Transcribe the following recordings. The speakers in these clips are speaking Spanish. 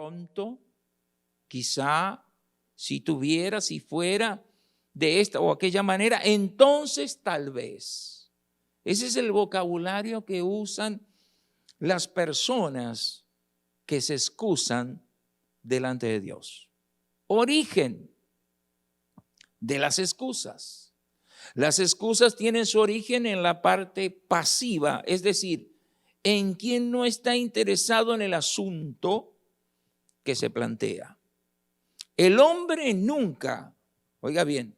pronto, quizá, si tuviera, si fuera de esta o aquella manera, entonces tal vez. Ese es el vocabulario que usan las personas que se excusan delante de Dios. Origen de las excusas. Las excusas tienen su origen en la parte pasiva, es decir, en quien no está interesado en el asunto que se plantea. El hombre nunca, oiga bien,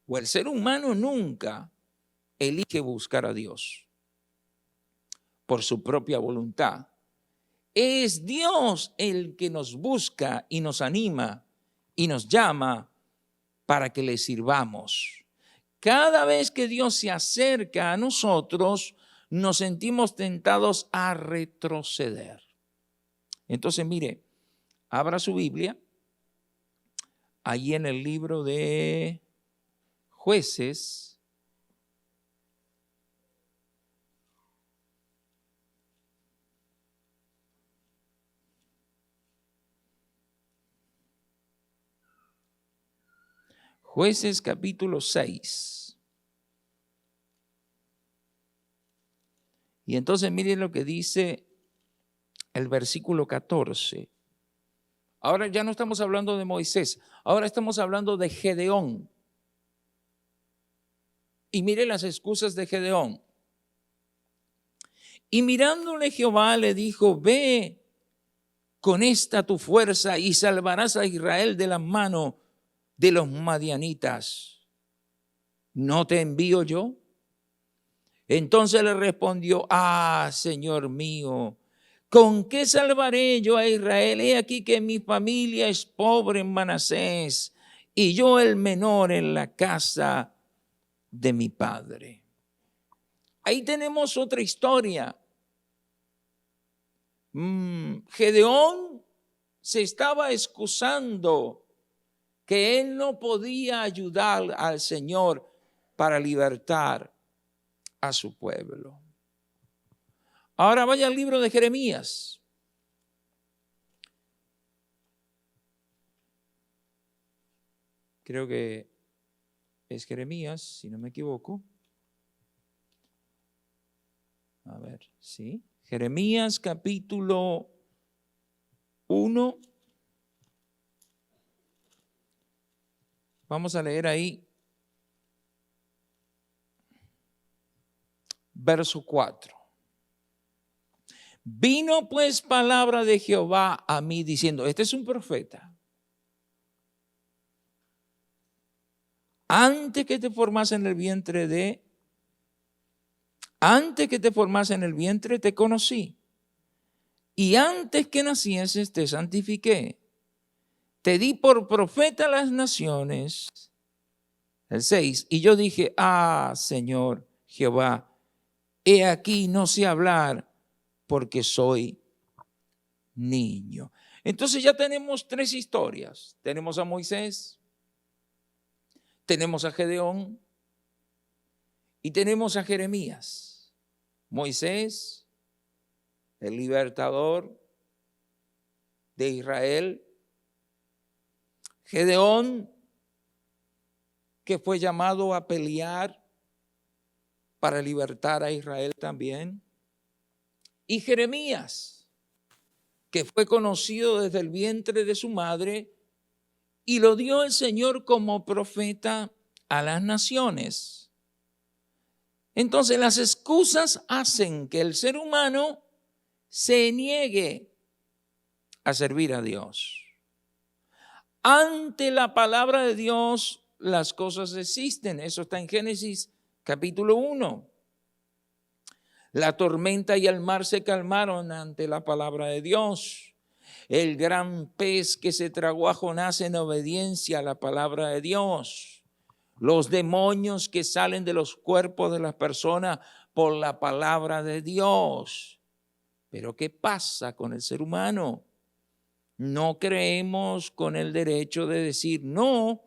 o el ser humano nunca elige buscar a Dios por su propia voluntad. Es Dios el que nos busca y nos anima y nos llama para que le sirvamos. Cada vez que Dios se acerca a nosotros, nos sentimos tentados a retroceder. Entonces, mire, abra su Biblia, allí en el libro de Jueces. Jueces capítulo 6. Y entonces miren lo que dice el versículo 14. Ahora ya no estamos hablando de Moisés, ahora estamos hablando de Gedeón. Y mire las excusas de Gedeón. Y mirándole Jehová le dijo, ve con esta tu fuerza y salvarás a Israel de la mano de los madianitas. ¿No te envío yo? Entonces le respondió, Señor mío, ¿con qué salvaré yo a Israel? He aquí que mi familia es pobre en Manasés y yo el menor en la casa de mi padre. Ahí tenemos otra historia. Gedeón se estaba excusando que él no podía ayudar al Señor para libertar a su pueblo. Ahora vaya al libro de Jeremías. Creo que es Jeremías, si no me equivoco. A ver, sí. Jeremías capítulo 1. Vamos a leer ahí verso 4. Vino pues palabra de Jehová a mí diciendo, este es un profeta. Antes que te formase en el vientre te conocí. Y antes que nacieses te santifiqué. Te di por profeta a las naciones. El 6. Y yo dije, Señor Jehová, he aquí no sé hablar porque soy niño. Entonces ya tenemos tres historias. Tenemos a Moisés, tenemos a Gedeón y tenemos a Jeremías. Moisés, el libertador de Israel. Gedeón, que fue llamado a pelear para libertar a Israel también. Y Jeremías, que fue conocido desde el vientre de su madre y lo dio el Señor como profeta a las naciones. Entonces las excusas hacen que el ser humano se niegue a servir a Dios. Ante la palabra de Dios las cosas existen. Eso está en Génesis capítulo 1. La tormenta y el mar se calmaron ante la palabra de Dios. El gran pez que se tragó a Jonás en obediencia a la palabra de Dios. Los demonios que salen de los cuerpos de las personas por la palabra de Dios. Pero ¿qué pasa con el ser humano? No creemos con el derecho de decir no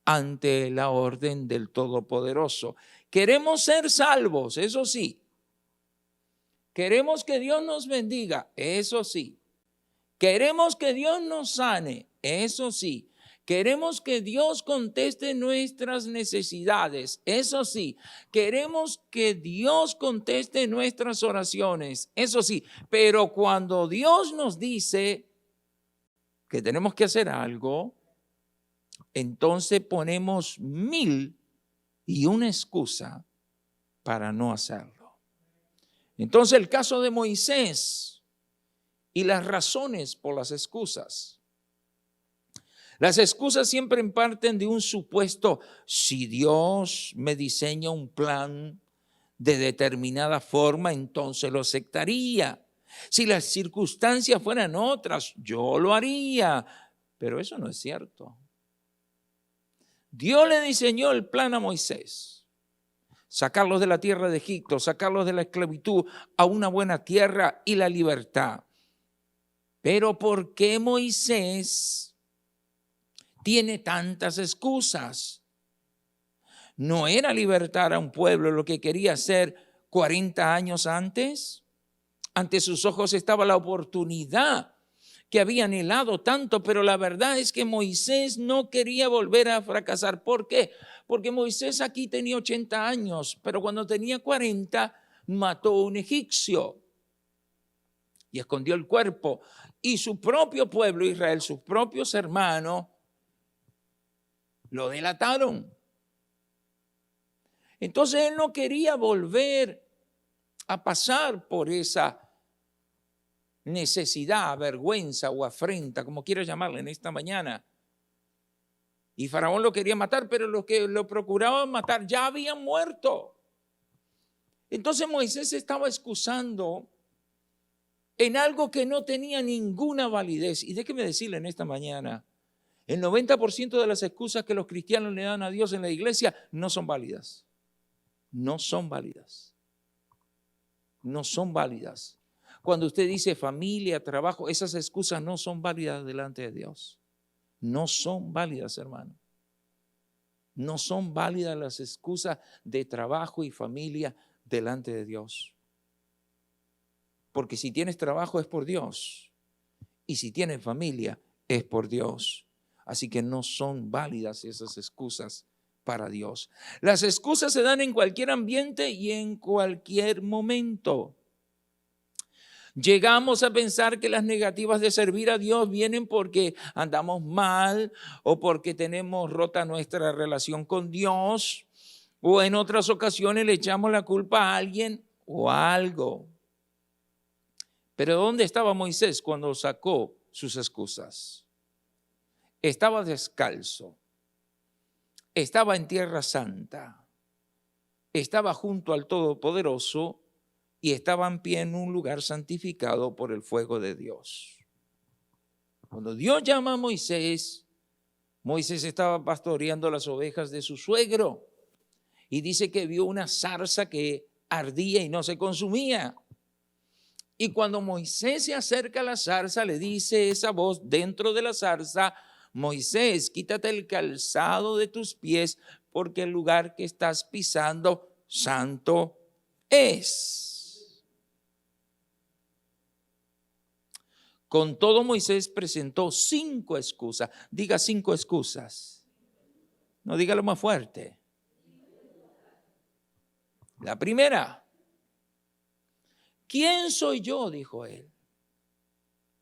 ante la orden del Todopoderoso. Queremos ser salvos, eso sí. Queremos que Dios nos bendiga, eso sí. Queremos que Dios nos sane, eso sí. Queremos que Dios conteste nuestras necesidades, eso sí. Queremos que Dios conteste nuestras oraciones, eso sí. Pero cuando Dios nos dice que tenemos que hacer algo, entonces ponemos 1001 excusa para no hacerlo. Entonces el caso de Moisés y las razones por las excusas. Las excusas siempre parten de un supuesto: si Dios me diseña un plan de determinada forma, entonces lo aceptaría. Si las circunstancias fueran otras, yo lo haría. Pero eso no es cierto. Dios le diseñó el plan a Moisés: sacarlos de la tierra de Egipto, sacarlos de la esclavitud a una buena tierra y la libertad. Pero ¿por qué Moisés tiene tantas excusas? ¿No era libertar a un pueblo lo que quería hacer 40 años antes? Ante sus ojos estaba la oportunidad que había anhelado tanto, pero la verdad es que Moisés no quería volver a fracasar. ¿Por qué? Porque Moisés aquí tenía 80 años, pero cuando tenía 40 mató a un egipcio y escondió el cuerpo. Y su propio pueblo Israel, sus propios hermanos, lo delataron. Entonces él no quería volver a pasar por esa necesidad, vergüenza o afrenta, como quieras llamarle en esta mañana. Y Faraón lo quería matar, pero los que lo procuraban matar ya habían muerto. Entonces Moisés estaba excusando en algo que no tenía ninguna validez. Y déjeme decirle en esta mañana, el 90% de las excusas que los cristianos le dan a Dios en la iglesia no son válidas. No son válidas. No son válidas. Cuando usted dice familia, trabajo, esas excusas no son válidas delante de Dios. No son válidas, hermano. No son válidas las excusas de trabajo y familia delante de Dios. Porque si tienes trabajo es por Dios. Y si tienes familia es por Dios. Así que no son válidas esas excusas para Dios. Las excusas se dan en cualquier ambiente y en cualquier momento. Llegamos a pensar que las negativas de servir a Dios vienen porque andamos mal o porque tenemos rota nuestra relación con Dios, o en otras ocasiones le echamos la culpa a alguien o a algo. Pero ¿dónde estaba Moisés cuando sacó sus excusas? Estaba descalzo, estaba en Tierra Santa, estaba junto al Todopoderoso y estaba en pie en un lugar santificado por el fuego de Dios. Cuando Dios llama a Moisés, Moisés estaba pastoreando las ovejas de su suegro y dice que vio una zarza que ardía y no se consumía. Y cuando Moisés se acerca a la zarza, le dice esa voz dentro de la zarza: Moisés, quítate el calzado de tus pies, porque el lugar que estás pisando santo es. Con todo, Moisés presentó 5 excusas. Diga 5 excusas. No, dígalo más fuerte. La primera: ¿quién soy yo?, dijo él.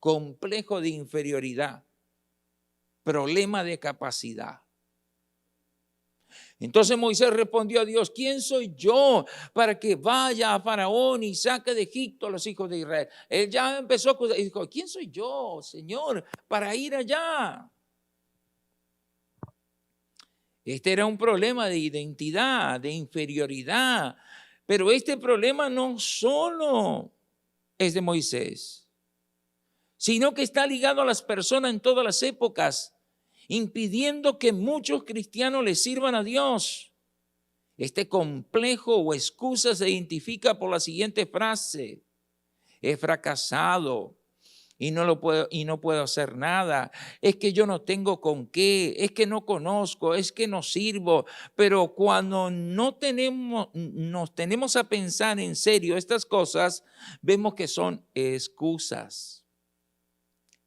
Complejo de inferioridad, problema de capacidad. Entonces Moisés respondió a Dios: ¿quién soy yo para que vaya a Faraón y saque de Egipto a los hijos de Israel? Él ya empezó y dijo: ¿quién soy yo, Señor, para ir allá? Este era un problema de identidad, de inferioridad. Pero este problema no solo es de Moisés, sino que está ligado a las personas en todas las épocas, impidiendo que muchos cristianos le sirvan a Dios. Este complejo o excusa se identifica por la siguiente frase: he fracasado y no puedo hacer nada. Es que yo no tengo con qué, es que no conozco, es que no sirvo. Pero cuando nos tenemos a pensar en serio estas cosas, vemos que son excusas.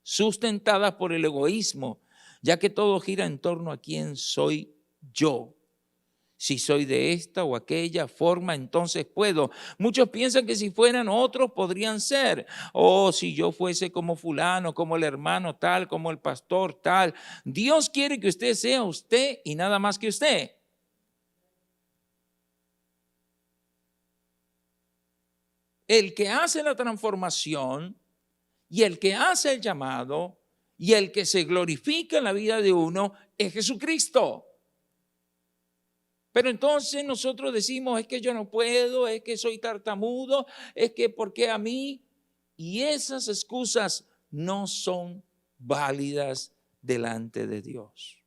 sustentadas por el egoísmo, ya que todo gira en torno a quién soy yo. Si soy de esta o aquella forma, entonces puedo. Muchos piensan que si fueran otros podrían ser. O si yo fuese como fulano, como el hermano tal, como el pastor tal. Dios quiere que usted sea usted y nada más que usted. El que hace la transformación y el que hace el llamado y el que se glorifica en la vida de uno es Jesucristo. Pero entonces nosotros decimos, es que yo no puedo, es que soy tartamudo, es que ¿por qué a mí? Y esas excusas no son válidas delante de Dios.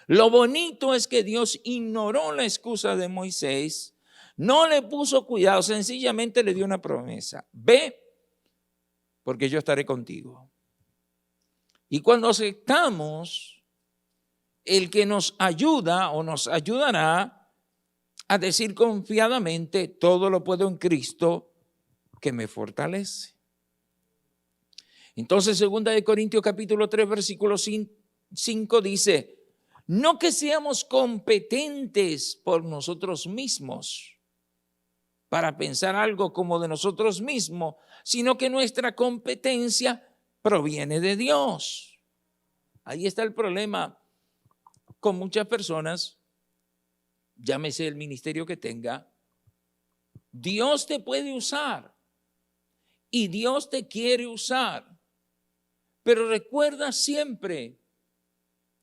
Lo bonito es que Dios ignoró la excusa de Moisés, no le puso cuidado, sencillamente le dio una promesa. Ve, porque yo estaré contigo. Y cuando aceptamos, el que nos ayuda o nos ayudará a decir confiadamente, todo lo puedo en Cristo que me fortalece. Entonces, 2 Corintios capítulo 3, versículo 5 dice, no que seamos competentes por nosotros mismos para pensar algo como de nosotros mismos, sino que nuestra competencia proviene de Dios. Ahí está el problema con muchas personas, llámese el ministerio que tenga. Dios te puede usar y Dios te quiere usar, pero recuerda siempre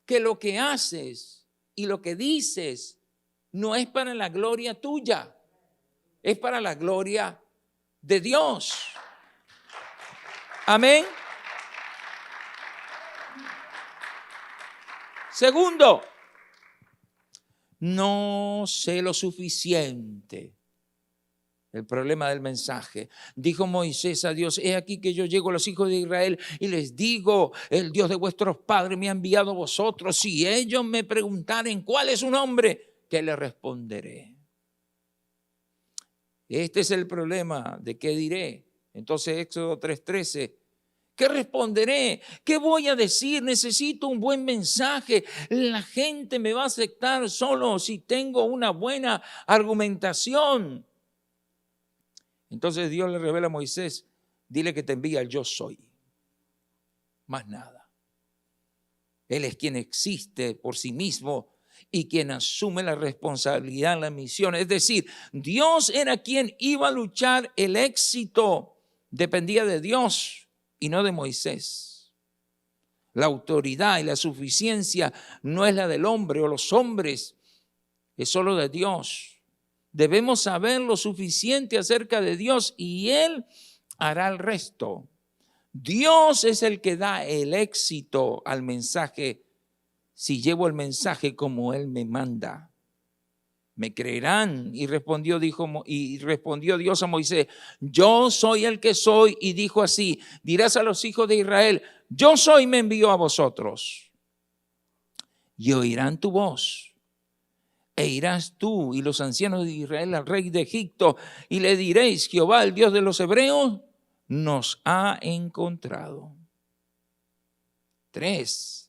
que lo que haces y lo que dices no es para la gloria tuya, es para la gloria de Dios. Amén. Segundo, no sé lo suficiente. El problema del mensaje. Dijo Moisés a Dios, he aquí que yo llego a los hijos de Israel y les digo, el Dios de vuestros padres me ha enviado a vosotros. Si ellos me preguntaren cuál es su nombre, ¿qué les responderé? Este es el problema de qué diré. Entonces Éxodo 3:13. ¿Qué responderé? ¿Qué voy a decir? Necesito un buen mensaje. La gente me va a aceptar solo si tengo una buena argumentación. Entonces Dios le revela a Moisés, dile que te envía el yo soy. Más nada. Él es quien existe por sí mismo y quien asume la responsabilidad en la misión. Es decir, Dios era quien iba a luchar, el éxito dependía de Dios y no de Moisés. La autoridad y la suficiencia no es la del hombre o los hombres, es solo de Dios. Debemos saber lo suficiente acerca de Dios y Él hará el resto. Dios es el que da el éxito al mensaje si llevo el mensaje como Él me manda. ¿Me creerán? Y respondió Dios a Moisés, yo soy el que soy, y dijo así, dirás a los hijos de Israel, yo soy, me envió a vosotros. Y oirán tu voz, e irás tú y los ancianos de Israel al rey de Egipto, y le diréis, Jehová, el Dios de los hebreos, nos ha encontrado. 3.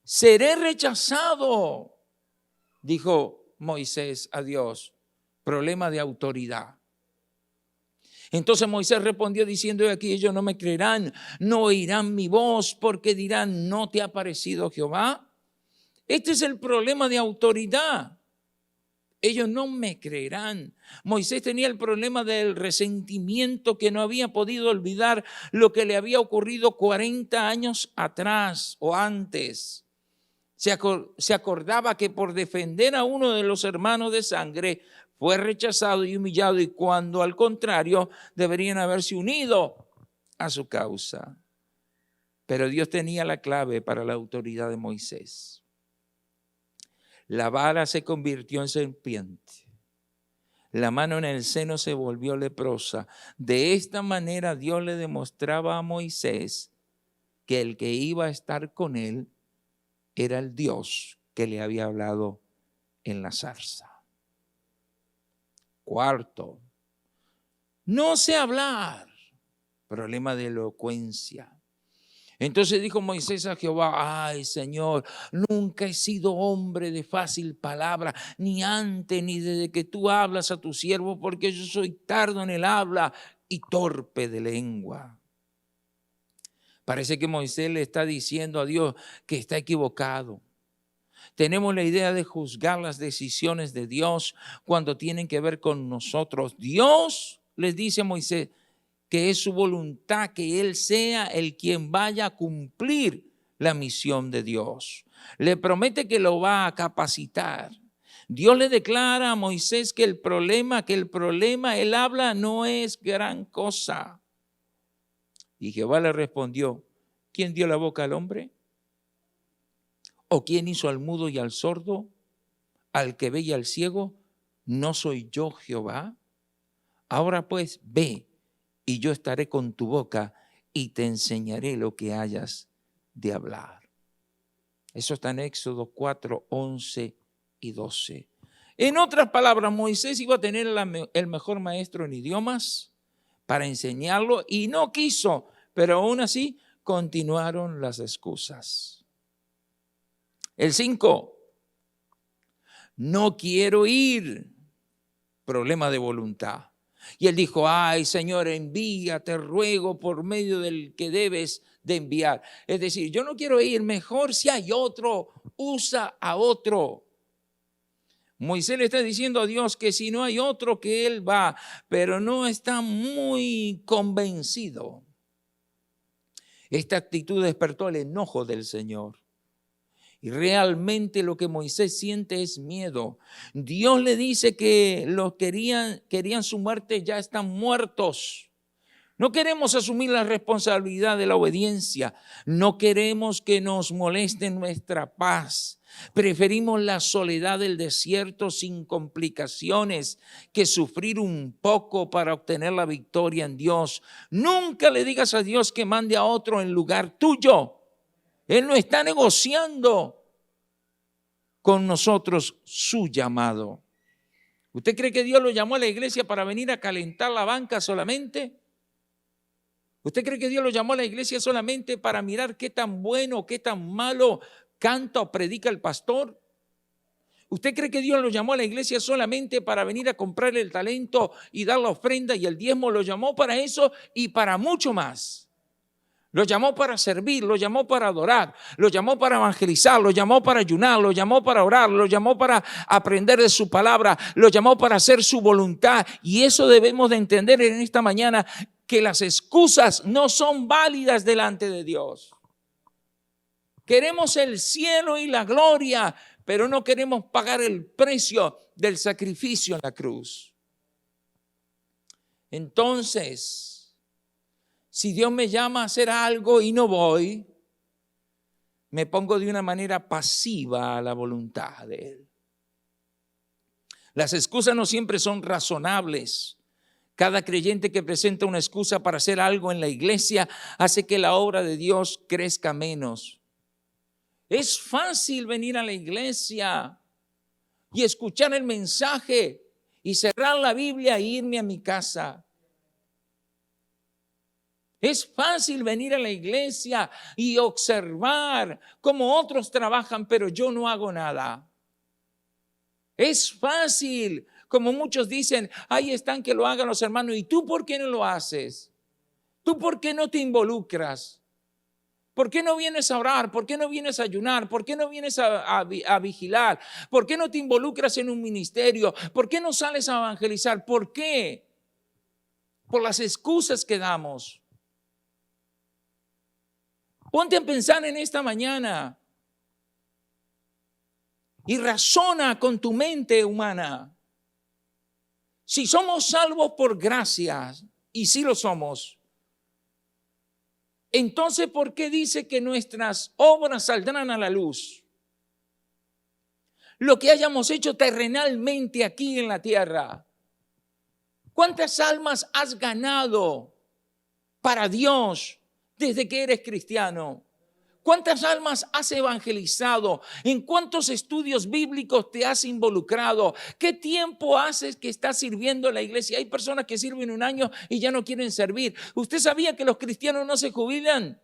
Seré rechazado, dijo Moisés a Dios. Problema de autoridad. Entonces Moisés respondió diciendo, aquí ellos no me creerán, no oirán mi voz, porque dirán, ¿no te ha parecido Jehová? Este es el problema de autoridad. Ellos no me creerán. Moisés tenía el problema del resentimiento, que no había podido olvidar lo que le había ocurrido 40 años atrás o antes. Se acordaba que por defender a uno de los hermanos de sangre fue rechazado y humillado, y cuando al contrario deberían haberse unido a su causa. Pero Dios tenía la clave para la autoridad de Moisés. La vara se convirtió en serpiente. La mano en el seno se volvió leprosa. De esta manera Dios le demostraba a Moisés que el que iba a estar con él era el Dios que le había hablado en la zarza. 4. No sé hablar. problema de elocuencia. Entonces dijo Moisés a Jehová: ay, Señor, nunca he sido hombre de fácil palabra, ni antes ni desde que tú hablas a tu siervo, porque yo soy tardo en el habla y torpe de lengua. Parece que Moisés le está diciendo a Dios que está equivocado. Tenemos la idea de juzgar las decisiones de Dios cuando tienen que ver con nosotros. Dios les dice a Moisés que es su voluntad que él sea el quien vaya a cumplir la misión de Dios. Le promete que lo va a capacitar. Dios le declara a Moisés que el problema, él habla, no es gran cosa. Y Jehová le respondió: ¿quién dio la boca al hombre? ¿O quién hizo al mudo y al sordo, al que ve y al ciego? ¿No soy yo Jehová? Ahora pues, ve, y yo estaré con tu boca y te enseñaré lo que hayas de hablar. Eso está en Éxodo 4, 11 y 12. En otras palabras, Moisés iba a tener el mejor maestro en idiomas para enseñarlo y no quiso, pero aún así continuaron las excusas. El 5, no quiero ir, problema de voluntad. Y él dijo: ay, Señor, envía, te ruego, por medio del que debes de enviar. Es decir, yo no quiero ir, mejor si hay otro, usa a otro. Moisés le está diciendo a Dios que si no hay otro, que él va, pero no está muy convencido. Esta actitud despertó el enojo del Señor. Y realmente lo que Moisés siente es miedo. Dios le dice que los querían su muerte, ya están muertos. No queremos asumir la responsabilidad de la obediencia. No queremos que nos moleste nuestra paz. Preferimos la soledad del desierto sin complicaciones que sufrir un poco para obtener la victoria en Dios. Nunca le digas a Dios que mande a otro en lugar tuyo. Él no está negociando con nosotros su llamado. ¿Usted cree que Dios lo llamó a la iglesia para venir a calentar la banca solamente? ¿Usted cree que Dios lo llamó a la iglesia solamente para mirar qué tan bueno, qué tan malo canta o predica el pastor? ¿Usted cree que Dios lo llamó a la iglesia solamente para venir a comprar el talento y dar la ofrenda y el diezmo? Lo llamó para eso y para mucho más. Lo llamó para servir, lo llamó para adorar, lo llamó para evangelizar, lo llamó para ayunar, lo llamó para orar, lo llamó para aprender de su palabra, lo llamó para hacer su voluntad. Y eso debemos de entender en esta mañana, que las excusas no son válidas delante de Dios. Queremos el cielo y la gloria, pero no queremos pagar el precio del sacrificio en la cruz. Entonces, si Dios me llama a hacer algo y no voy, me pongo de una manera pasiva a la voluntad de Él. Las excusas no siempre son razonables. Cada creyente que presenta una excusa para hacer algo en la iglesia hace que la obra de Dios crezca menos. Es fácil venir a la iglesia y escuchar el mensaje y cerrar la Biblia e irme a mi casa. Es fácil venir a la iglesia y observar cómo otros trabajan, pero yo no hago nada. Es fácil, como muchos dicen, ahí están, que lo hagan los hermanos. ¿Y tú por qué no lo haces? ¿Tú por qué no te involucras? ¿Por qué no vienes a orar? ¿Por qué no vienes a ayunar? ¿Por qué no vienes a vigilar? ¿Por qué no te involucras en un ministerio? ¿Por qué no sales a evangelizar? ¿Por qué? Por las excusas que damos. Ponte a pensar en esta mañana y razona con tu mente humana. Si somos salvos por gracia, y sí lo somos, entonces ¿por qué dice que nuestras obras saldrán a la luz? Lo que hayamos hecho terrenalmente aquí en la tierra. ¿Cuántas almas has ganado para Dios desde que eres cristiano? ¿Cuántas almas has evangelizado? ¿En cuántos estudios bíblicos te has involucrado? ¿Qué tiempo haces que estás sirviendo en la iglesia? Hay personas que sirven un año y ya no quieren servir. ¿Usted sabía que los cristianos no se jubilan?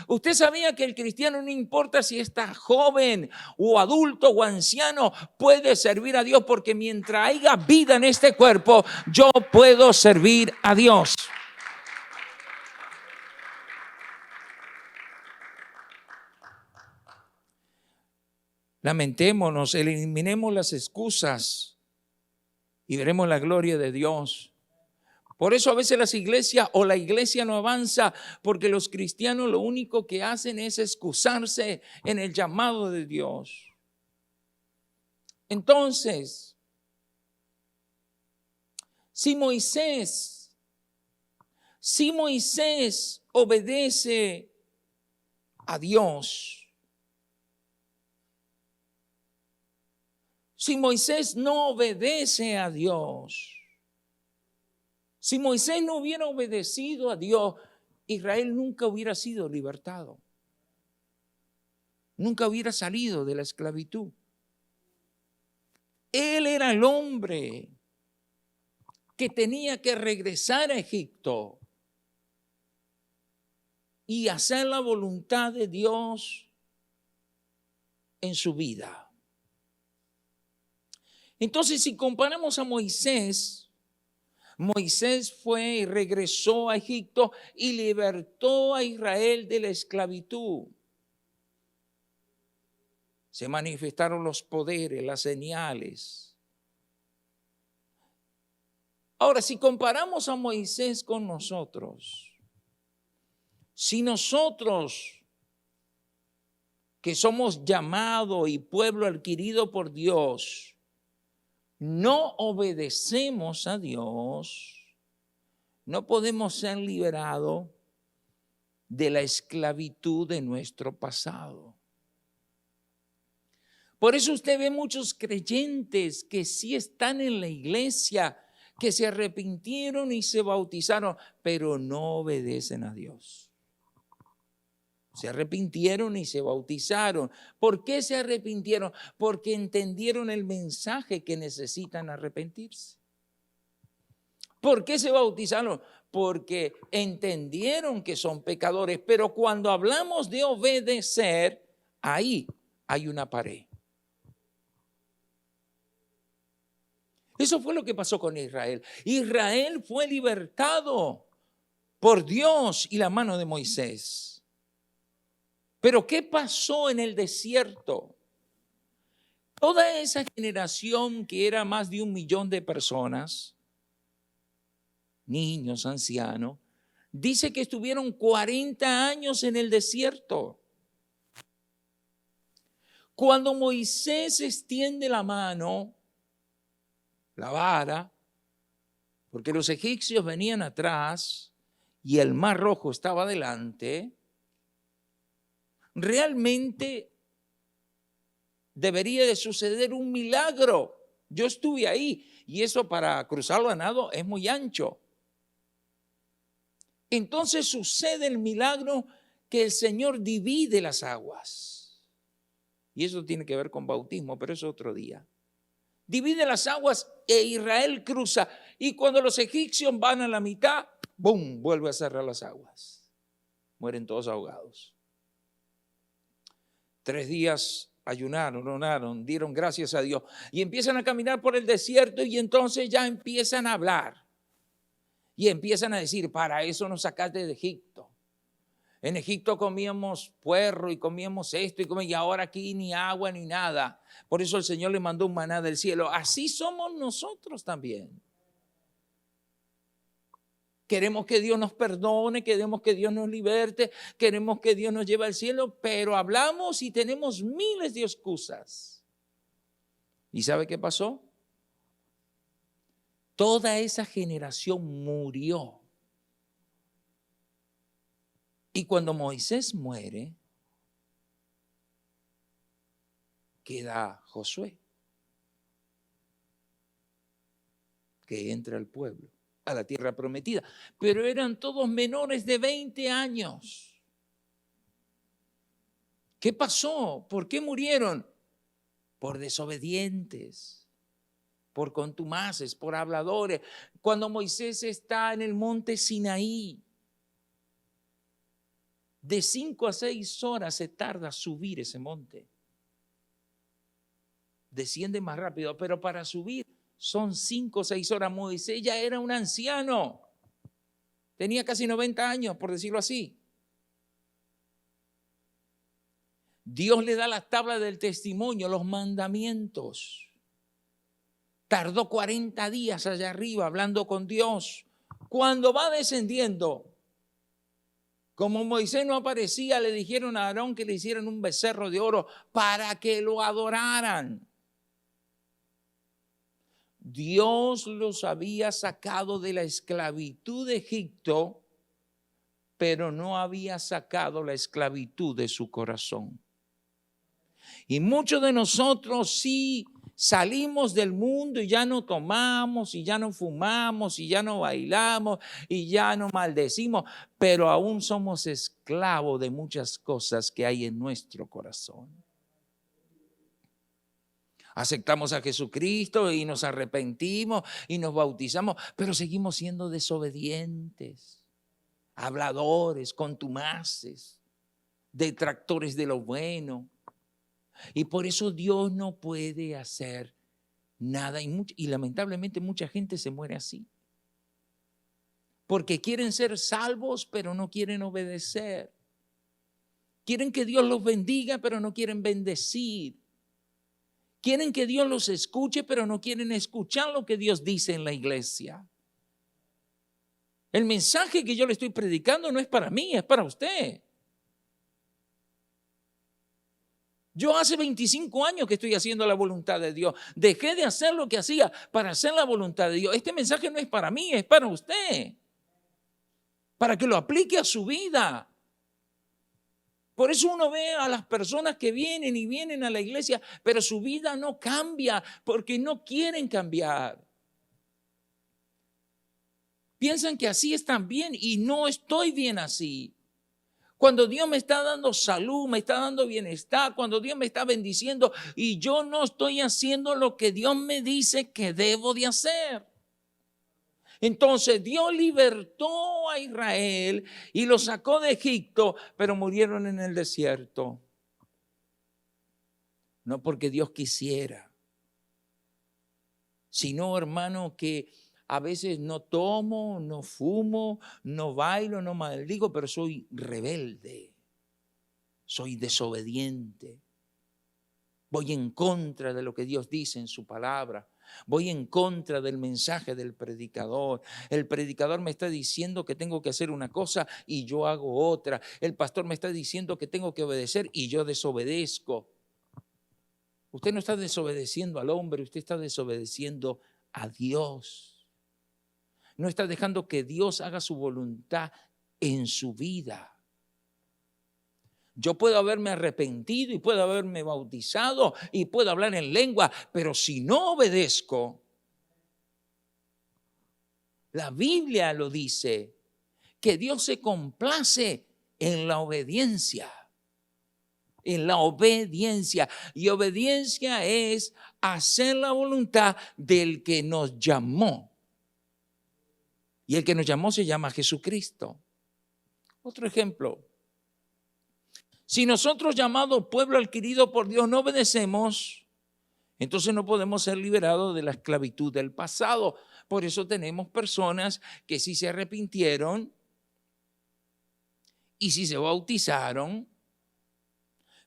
¿Usted sabía que el cristiano, no importa si está joven o adulto o anciano, puede servir a Dios? Porque mientras haya vida en este cuerpo, yo puedo servir a Dios. Lamentémonos, eliminemos las excusas y veremos la gloria de Dios. Por eso a veces las iglesias o la iglesia no avanza, porque los cristianos lo único que hacen es excusarse en el llamado de Dios. Entonces, si Moisés obedece a Dios, si Moisés no obedece a Dios, si Moisés no hubiera obedecido a Dios, Israel nunca hubiera sido libertado. Nunca hubiera salido de la esclavitud. Él era el hombre que tenía que regresar a Egipto y hacer la voluntad de Dios en su vida. Entonces, si comparamos a Moisés, Moisés fue y regresó a Egipto y libertó a Israel de la esclavitud. Se manifestaron los poderes, las señales. Ahora, si comparamos a Moisés con nosotros, si nosotros que somos llamados y pueblo adquirido por Dios, no obedecemos a Dios, no podemos ser liberados de la esclavitud de nuestro pasado. Por eso usted ve muchos creyentes que sí están en la iglesia, que se arrepintieron y se bautizaron, pero no obedecen a Dios. Se arrepintieron y se bautizaron. ¿Por qué se arrepintieron? Porque entendieron el mensaje que necesitan arrepentirse. ¿Por qué se bautizaron? Porque entendieron que son pecadores. Pero cuando hablamos de obedecer, ahí hay una pared. Eso fue lo que pasó con Israel. Israel fue libertado por Dios y la mano de Moisés. Pero ¿qué pasó en el desierto? Toda esa generación que era más de 1 millón de personas, niños, ancianos, dice que estuvieron 40 años en el desierto. Cuando Moisés extiende la mano, la vara, porque los egipcios venían atrás y el Mar Rojo estaba adelante, realmente debería de suceder un milagro. Yo estuve ahí y eso para cruzarlo a nado es muy ancho. Entonces sucede el milagro que el Señor divide las aguas. Y eso tiene que ver con bautismo, pero es otro día. Divide las aguas e Israel cruza. Y cuando los egipcios van a la mitad, ¡bum!, vuelve a cerrar las aguas. Mueren todos ahogados. 3 días ayunaron, oraron, dieron gracias a Dios y empiezan a caminar por el desierto y entonces ya empiezan a hablar y empiezan a decir: para eso nos sacaste de Egipto. En Egipto comíamos puerro y comíamos esto y ahora aquí ni agua ni nada. Por eso el Señor le mandó un maná del cielo. Así somos nosotros también. Queremos que Dios nos perdone, queremos que Dios nos liberte, queremos que Dios nos lleve al cielo, pero hablamos y tenemos miles de excusas. ¿Y sabe qué pasó? Toda esa generación murió. Y cuando Moisés muere, queda Josué, que entra al pueblo, a la tierra prometida. Pero eran todos menores de 20 años. ¿Qué pasó? ¿Por qué murieron? Por desobedientes, por contumaces, por habladores. Cuando Moisés está en el monte Sinaí, de 5 a 6 horas se tarda subir ese monte. Desciende más rápido, pero para subir son 5 o 6 horas. Moisés ya era un anciano. Tenía casi 90 años, por decirlo así. Dios le da la tabla del testimonio, los mandamientos. Tardó 40 días allá arriba hablando con Dios. Cuando va descendiendo, como Moisés no aparecía, le dijeron a Aarón que le hicieran un becerro de oro para que lo adoraran. Dios los había sacado de la esclavitud de Egipto, pero no había sacado la esclavitud de su corazón. Y muchos de nosotros sí salimos del mundo y ya no tomamos, y ya no fumamos, y ya no bailamos, y ya no maldecimos, pero aún somos esclavos de muchas cosas que hay en nuestro corazón. Aceptamos a Jesucristo y nos arrepentimos y nos bautizamos, pero seguimos siendo desobedientes, habladores, contumaces, detractores de lo bueno. Y por eso Dios no puede hacer nada. Y lamentablemente mucha gente se muere así. Porque quieren ser salvos, pero no quieren obedecer. Quieren que Dios los bendiga, pero no quieren bendecir. Quieren que Dios los escuche, pero no quieren escuchar lo que Dios dice en la iglesia. El mensaje que yo le estoy predicando no es para mí, es para usted. Yo hace 25 años que estoy haciendo la voluntad de Dios. Dejé de hacer lo que hacía para hacer la voluntad de Dios. Este mensaje no es para mí, es para usted. Para que lo aplique a su vida. Por eso uno ve a las personas que vienen y vienen a la iglesia, pero su vida no cambia porque no quieren cambiar. Piensan que así están bien y no estoy bien así. Cuando Dios me está dando salud, me está dando bienestar, cuando Dios me está bendiciendo y yo no estoy haciendo lo que Dios me dice que debo de hacer. Entonces Dios libertó a Israel y lo sacó de Egipto, pero murieron en el desierto. No porque Dios quisiera, sino, hermano, que a veces no tomo, no fumo, no bailo, no maldigo, pero soy rebelde, soy desobediente. Voy en contra de lo que Dios dice en su palabra. Voy en contra del mensaje del predicador. El predicador me está diciendo que tengo que hacer una cosa y yo hago otra. El pastor me está diciendo que tengo que obedecer y yo desobedezco. Usted no está desobedeciendo al hombre, usted está desobedeciendo a Dios. No está dejando que Dios haga su voluntad en su vida. Yo puedo haberme arrepentido y puedo haberme bautizado y puedo hablar en lengua, pero si no obedezco, la Biblia lo dice, que Dios se complace en la obediencia. En la obediencia. Y obediencia es hacer la voluntad del que nos llamó. Y el que nos llamó se llama Jesucristo. Otro ejemplo. Si nosotros, llamados pueblo adquirido por Dios, no obedecemos, entonces no podemos ser liberados de la esclavitud del pasado. Por eso tenemos personas que sí se arrepintieron y sí se bautizaron,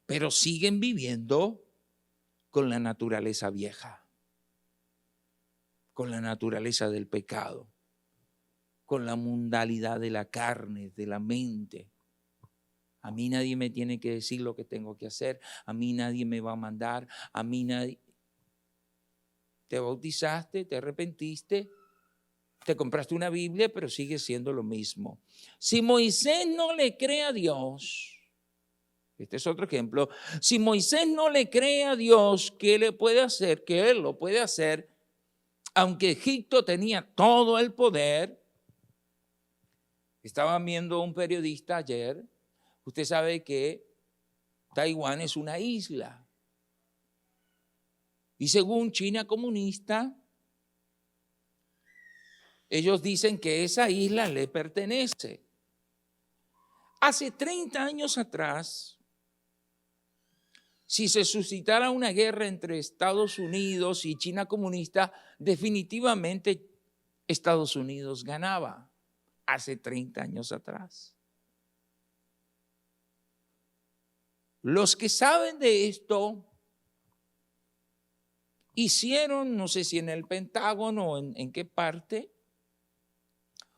pero siguen viviendo con la naturaleza vieja, con la naturaleza del pecado, con la mundanalidad de la carne, de la mente. A mí nadie me tiene que decir lo que tengo que hacer. A mí nadie me va a mandar. A mí nadie. Te bautizaste, te arrepentiste, te compraste una Biblia, pero sigue siendo lo mismo. Si Moisés no le cree a Dios, este es otro ejemplo. Si Moisés no le cree a Dios, ¿qué le puede hacer? Que él lo puede hacer, aunque Egipto tenía todo el poder. Estaba viendo un periodista ayer. Usted sabe que Taiwán es una isla. Y según China comunista, ellos dicen que esa isla le pertenece. Hace 30 años atrás, si se suscitara una guerra entre Estados Unidos y China comunista, definitivamente Estados Unidos ganaba. Hace 30 años atrás. Los que saben de esto hicieron, no sé si en el Pentágono o en qué parte,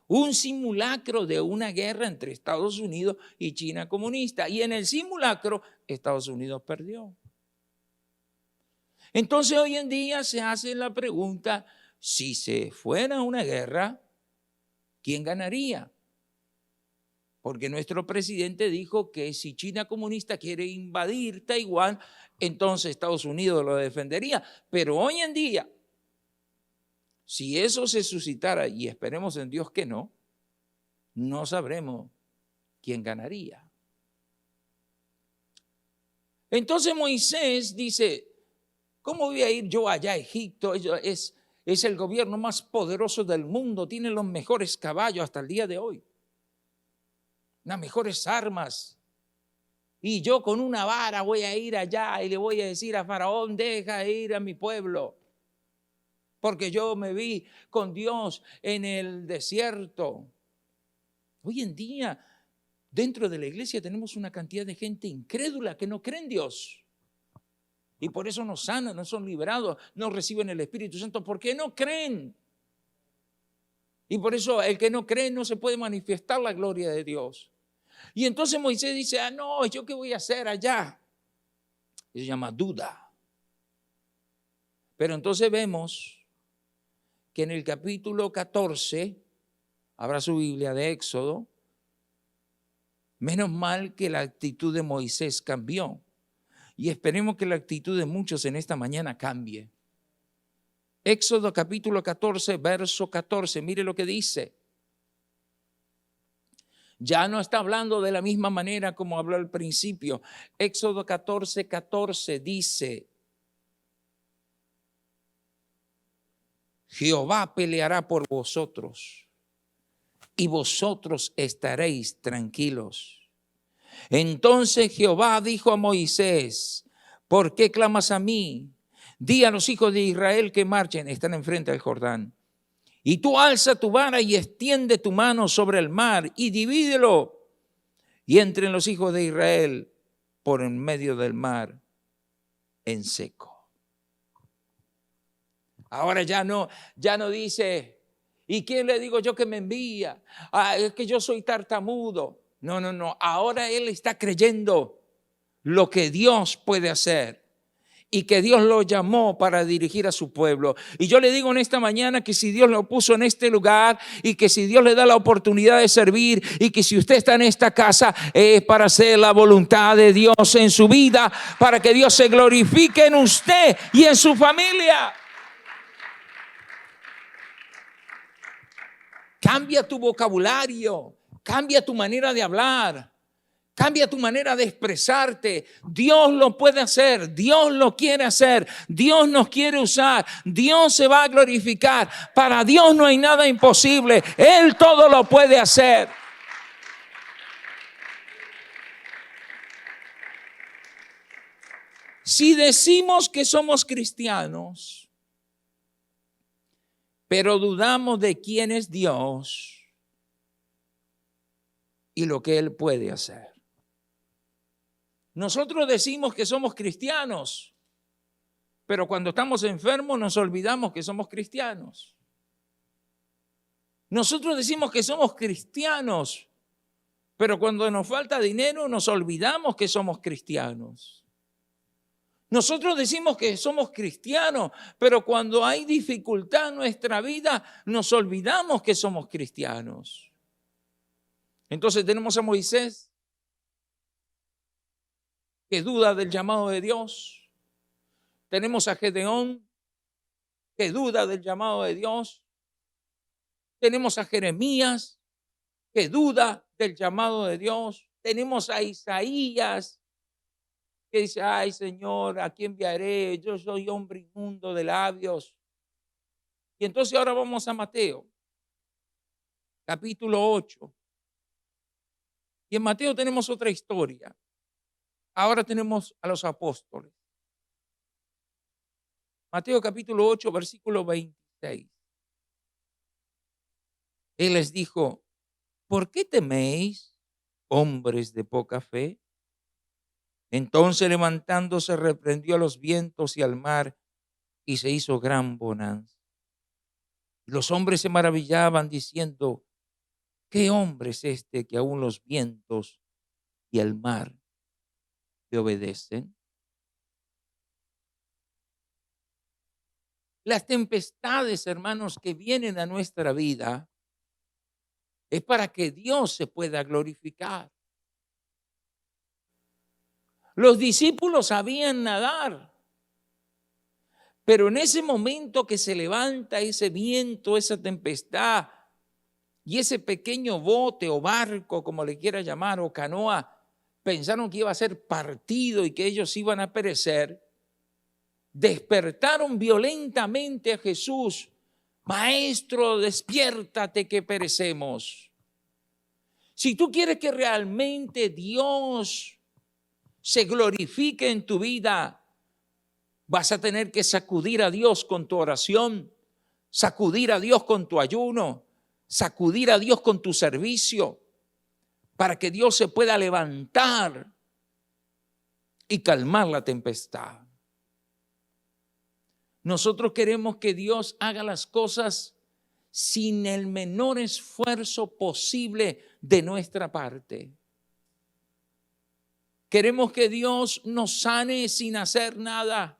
un simulacro de una guerra entre Estados Unidos y China comunista. Y en el simulacro, Estados Unidos perdió. Entonces hoy en día se hace la pregunta, si se fuera una guerra, ¿quién ganaría? Porque nuestro presidente dijo que si China comunista quiere invadir Taiwán, entonces Estados Unidos lo defendería. Pero hoy en día, si eso se suscitara, y esperemos en Dios que no, no sabremos quién ganaría. Entonces Moisés dice, ¿cómo voy a ir yo allá a Egipto? Es el gobierno más poderoso del mundo, tiene los mejores caballos hasta el día de hoy, las mejores armas. Y yo con una vara voy a ir allá y le voy a decir a Faraón, deja ir a mi pueblo. Porque yo me vi con Dios en el desierto. Hoy en día, dentro de la iglesia tenemos una cantidad de gente incrédula que no cree en Dios. Y por eso no sanan, no son liberados, no reciben el Espíritu Santo, porque no creen. Y por eso el que no cree no se puede manifestar la gloria de Dios. Y entonces Moisés dice, no, ¿yo qué voy a hacer allá? Eso se llama duda. Pero entonces vemos que en el capítulo 14, abra su Biblia de Éxodo, menos mal que la actitud de Moisés cambió. Y esperemos que la actitud de muchos en esta mañana cambie. Éxodo capítulo 14, verso 14, mire lo que dice. Ya no está hablando de la misma manera como habló al principio. Éxodo 14, 14 dice, Jehová peleará por vosotros y vosotros estaréis tranquilos. Entonces Jehová dijo a Moisés, ¿por qué clamas a mí? Di a los hijos de Israel que marchen, están enfrente del Jordán. Y tú alza tu vara y extiende tu mano sobre el mar y divídelo. Y entren los hijos de Israel por en medio del mar en seco. Ahora ya no dice, ¿y quién le digo yo que me envía? Es que yo soy tartamudo. No. Ahora él está creyendo lo que Dios puede hacer. Y que Dios lo llamó para dirigir a su pueblo. Y yo le digo en esta mañana que si Dios lo puso en este lugar y que si Dios le da la oportunidad de servir y que si usted está en esta casa es para hacer la voluntad de Dios en su vida, para que Dios se glorifique en usted y en su familia. Cambia tu vocabulario, cambia tu manera de hablar. Cambia tu manera de expresarte. Dios lo puede hacer. Dios lo quiere hacer. Dios nos quiere usar. Dios se va a glorificar. Para Dios no hay nada imposible. Él todo lo puede hacer. Si decimos que somos cristianos, pero dudamos de quién es Dios y lo que Él puede hacer. Nosotros decimos que somos cristianos, pero cuando estamos enfermos nos olvidamos que somos cristianos. Nosotros decimos que somos cristianos, pero cuando nos falta dinero nos olvidamos que somos cristianos. Nosotros decimos que somos cristianos, pero cuando hay dificultad en nuestra vida nos olvidamos que somos cristianos. Entonces tenemos a Moisés, que duda del llamado de Dios. Tenemos a Gedeón, que duda del llamado de Dios. Tenemos a Jeremías, que duda del llamado de Dios. Tenemos a Isaías, que dice, ay Señor, ¿a quién enviaré? Yo soy hombre inmundo de labios. Y entonces ahora vamos a Mateo, capítulo 8. Y en Mateo tenemos otra historia. Ahora tenemos a los apóstoles. Mateo capítulo 8, versículo 26. Él les dijo, ¿por qué teméis, hombres de poca fe? Entonces levantándose reprendió a los vientos y al mar y se hizo gran bonanza. Y los hombres se maravillaban diciendo, ¿qué hombre es este que aún los vientos y el mar le obedecen? Las tempestades, hermanos, que vienen a nuestra vida es para que Dios se pueda glorificar. Los discípulos sabían nadar, pero en ese momento que se levanta ese viento, esa tempestad y ese pequeño bote o barco, como le quiera llamar, o canoa, pensaron que iba a ser partido y que ellos iban a perecer. Despertaron violentamente a Jesús. Maestro, despiértate que perecemos. Si tú quieres que realmente Dios se glorifique en tu vida, vas a tener que sacudir a Dios con tu oración, sacudir a Dios con tu ayuno, sacudir a Dios con tu servicio, para que Dios se pueda levantar y calmar la tempestad. Nosotros queremos que Dios haga las cosas sin el menor esfuerzo posible de nuestra parte. Queremos que Dios nos sane sin hacer nada.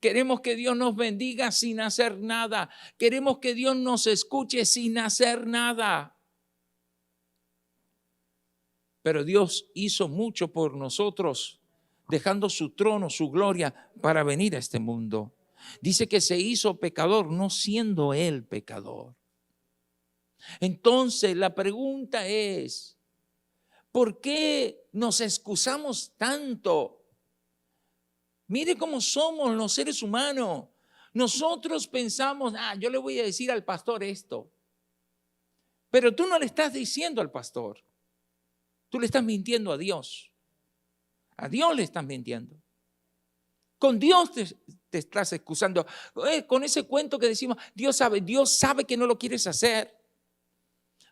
Queremos que Dios nos bendiga sin hacer nada. Queremos que Dios nos escuche sin hacer nada. Pero Dios hizo mucho por nosotros, dejando su trono, su gloria, para venir a este mundo. Dice que se hizo pecador, no siendo Él pecador. Entonces la pregunta es, ¿por qué nos excusamos tanto? Mire cómo somos los seres humanos. Nosotros pensamos, yo le voy a decir al pastor esto. Pero tú no le estás diciendo al pastor. Tú le estás mintiendo a Dios. A Dios le estás mintiendo. Con Dios te estás excusando. Con ese cuento que decimos, Dios sabe que no lo quieres hacer.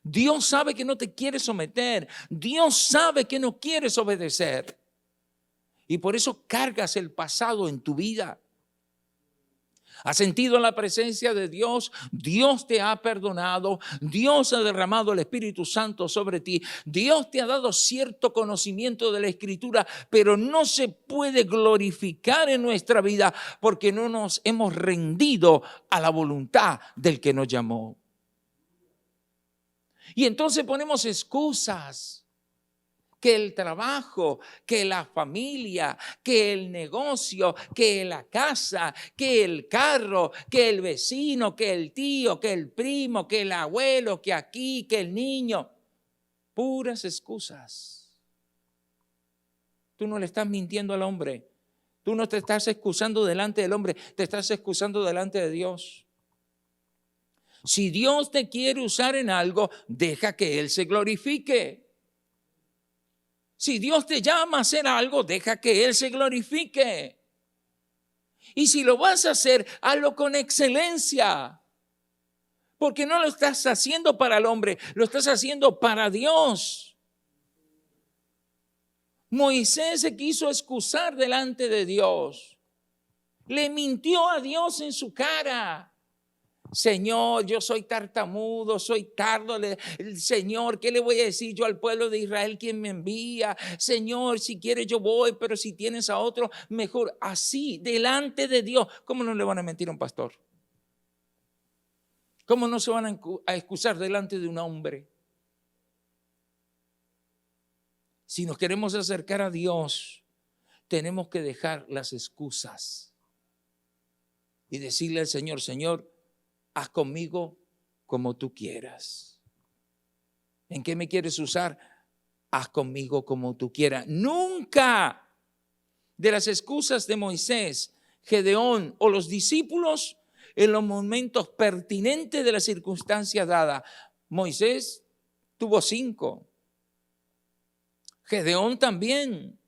Dios sabe que no te quieres someter. Dios sabe que no quieres obedecer. Y por eso cargas el pasado en tu vida. ¿Has sentido la presencia de Dios? Dios te ha perdonado. Dios ha derramado el Espíritu Santo sobre ti. Dios te ha dado cierto conocimiento de la Escritura, pero no se puede glorificar en nuestra vida porque no nos hemos rendido a la voluntad del que nos llamó. Y entonces ponemos excusas. Que el trabajo, que la familia, que el negocio, que la casa, que el carro, que el vecino, que el tío, que el primo, que el abuelo, que aquí, que el niño. Puras excusas. Tú no le estás mintiendo al hombre. Tú no te estás excusando delante del hombre, te estás excusando delante de Dios. Si Dios te quiere usar en algo, deja que Él se glorifique. Si Dios te llama a hacer algo, deja que Él se glorifique. Y si lo vas a hacer, hazlo con excelencia. Porque no lo estás haciendo para el hombre, lo estás haciendo para Dios. Moisés se quiso excusar delante de Dios. Le mintió a Dios en su cara. Señor, yo soy tartamudo, soy tardo. Señor, ¿qué le voy a decir yo al pueblo de Israel quien me envía? Señor, si quieres yo voy, pero si tienes a otro, mejor. Así, delante de Dios. ¿Cómo no le van a mentir a un pastor? ¿Cómo no se van a excusar delante de un hombre? Si nos queremos acercar a Dios, tenemos que dejar las excusas y decirle al Señor, Señor, haz conmigo como tú quieras. ¿En qué me quieres usar? Haz conmigo como tú quieras. Nunca de las excusas de Moisés, Gedeón o los discípulos en los momentos pertinentes de las circunstancias dadas. Moisés tuvo 5. Gedeón también.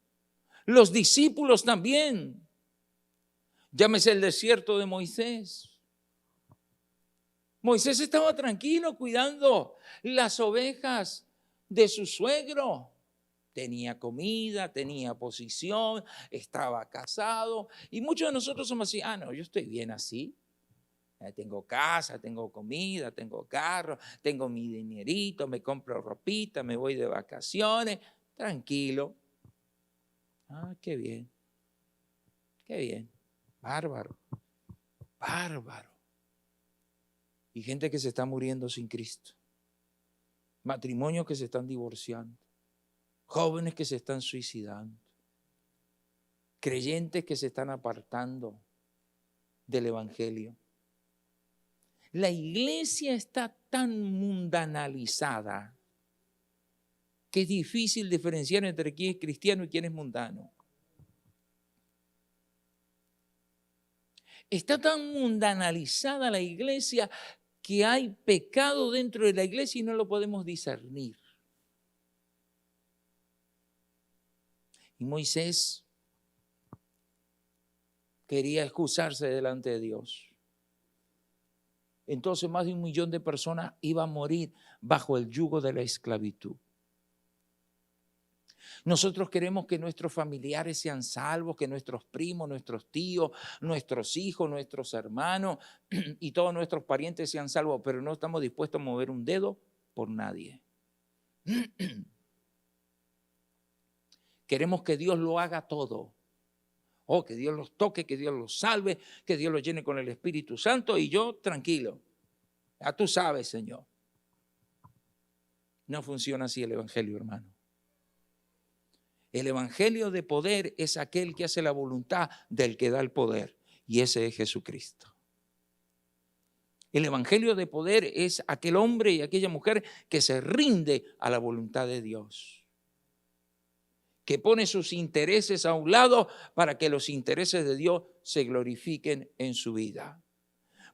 Los discípulos también. Llámese el desierto de Moisés. Moisés estaba tranquilo cuidando las ovejas de su suegro. Tenía comida, tenía posición, estaba casado. Y muchos de nosotros somos así, no, yo estoy bien así. Tengo casa, tengo comida, tengo carro, tengo mi dinerito, me compro ropita, me voy de vacaciones, tranquilo. Qué bien, qué bien, bárbaro, bárbaro. Y gente que se está muriendo sin Cristo, matrimonios que se están divorciando, jóvenes que se están suicidando, creyentes que se están apartando del evangelio. La iglesia está tan mundanalizada que es difícil diferenciar entre quién es cristiano y quién es mundano. Está tan mundanalizada la iglesia que hay pecado dentro de la iglesia y no lo podemos discernir. Y Moisés quería excusarse delante de Dios. Entonces más de 1 millón de personas iban a morir bajo el yugo de la esclavitud. Nosotros queremos que nuestros familiares sean salvos, que nuestros primos, nuestros tíos, nuestros hijos, nuestros hermanos y todos nuestros parientes sean salvos, pero no estamos dispuestos a mover un dedo por nadie. Queremos que Dios lo haga todo. Que Dios los toque, que Dios los salve, que Dios los llene con el Espíritu Santo y yo tranquilo. Ya tú sabes, Señor. No funciona así el evangelio, hermano. El evangelio de poder es aquel que hace la voluntad del que da el poder, y ese es Jesucristo. El evangelio de poder es aquel hombre y aquella mujer que se rinde a la voluntad de Dios, que pone sus intereses a un lado para que los intereses de Dios se glorifiquen en su vida.